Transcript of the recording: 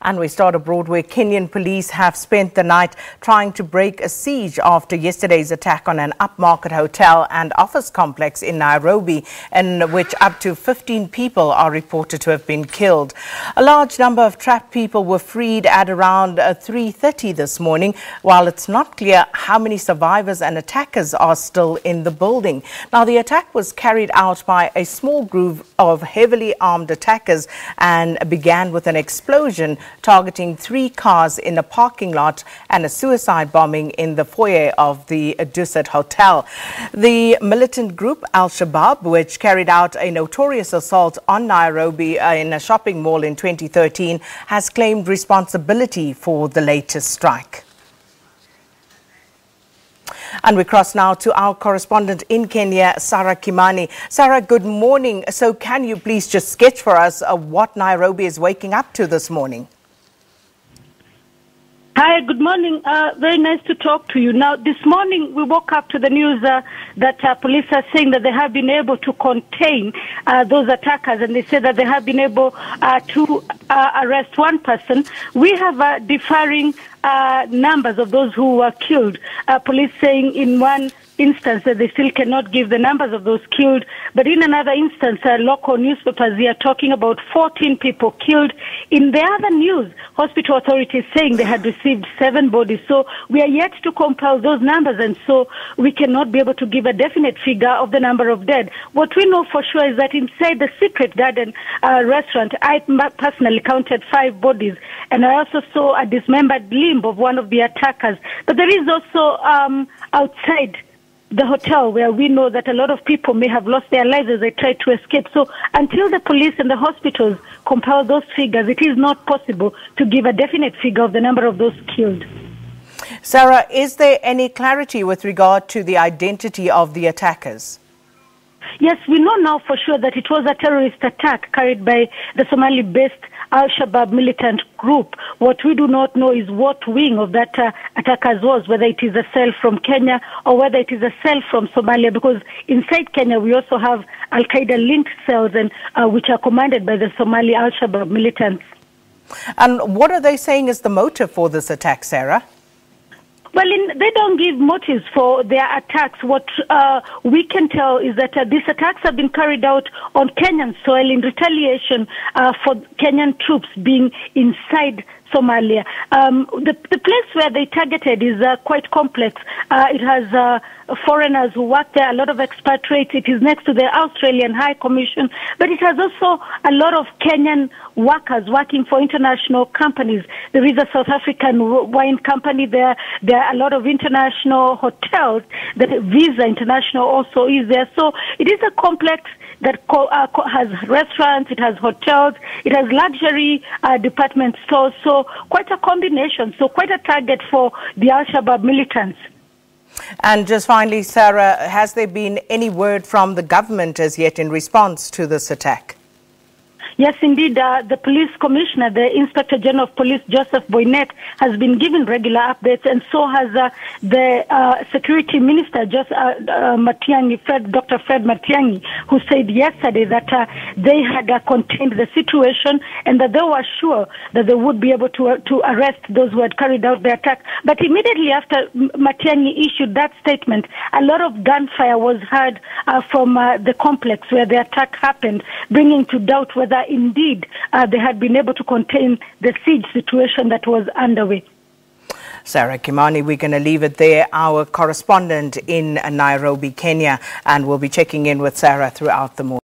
And we start abroad, where Kenyan police have spent the night trying to break a siege after yesterday's attack on an upmarket hotel and office complex in Nairobi, in which up to 15 people are reported to have been killed. A large number of trapped people were freed at around 3:30 this morning, while it's not clear how many survivors and attackers are still in the building. Now, the attack was carried out by a small group of heavily armed attackers and began with an explosion targeting 3 cars in a parking lot and a suicide bombing in the foyer of the Dusit Hotel. The militant group Al-Shabaab, which carried out a notorious assault on Nairobi in a shopping mall in 2013, has claimed responsibility for the latest strike. And we cross now to our correspondent in Kenya, Sarah Kimani. Sarah, good morning. So can you please just sketch for us what Nairobi is waking up to this morning? Hi, good morning. Very nice to talk to you. Now, this morning we woke up to the news that police are saying that they have been able to contain those attackers, and they say that they have been able to arrest one person. We have differing numbers of those who were killed. Police saying in one instance that they still cannot give the numbers of those killed, but in another instance, local newspapers here are talking about 14 people killed. In the other news, hospital authorities saying they had received 7 bodies. So we are yet to compile those numbers, and so we cannot be able to give a definite figure of the number of dead. What we know for sure is that inside the Secret Garden restaurant, I personally counted 5 bodies, and I also saw a dismembered limb of one of the attackers. But there is also outside the hotel, where we know that a lot of people may have lost their lives as they tried to escape. So until the police and the hospitals compile those figures, it is not possible to give a definite figure of the number of those killed. Sarah, is there any clarity with regard to the identity of the attackers? Yes, we know now for sure that it was a terrorist attack carried by the Somali-based Al-Shabaab militant group. What we do not know is what wing of that attackers was, whether it is a cell from Kenya or whether it is a cell from Somalia, because inside Kenya we also have Al-Qaeda-linked cells, and which are commanded by the Somali Al-Shabaab militants. And what are they saying is the motive for this attack, Sarah? Well, they don't give motives for their attacks. What we can tell is that these attacks have been carried out on Kenyan soil in retaliation for Kenyan troops being inside Somalia. The place where they targeted is quite complex. It has foreigners who work there, a lot of expatriates. It is next to the Australian High Commission, but it has also a lot of Kenyan workers working for international companies. There is a South African wine company there. There are a lot of international hotels. The Visa International also is there. So it is a complex that has restaurants, it has hotels, it has luxury department stores. So quite a combination. So quite a target for the Al-Shabaab militants. And just finally, Sarah, has there been any word from the government as yet in response to this attack? Yes, indeed. The police commissioner, the Inspector General of Police, Joseph Boynet, has been given regular updates, and so has the Security Minister, Matiang'i, Dr. Fred Matiang'i, who said yesterday that they had contained the situation and that they were sure that they would be able to arrest those who had carried out the attack. But immediately after Matiang'i issued that statement, a lot of gunfire was heard from the complex where the attack happened, bringing to doubt whether indeed they had been able to contain the siege situation that was underway. Sarah Kimani, we're going to leave it there. Our correspondent in Nairobi, Kenya, and we'll be checking in with Sarah throughout the morning.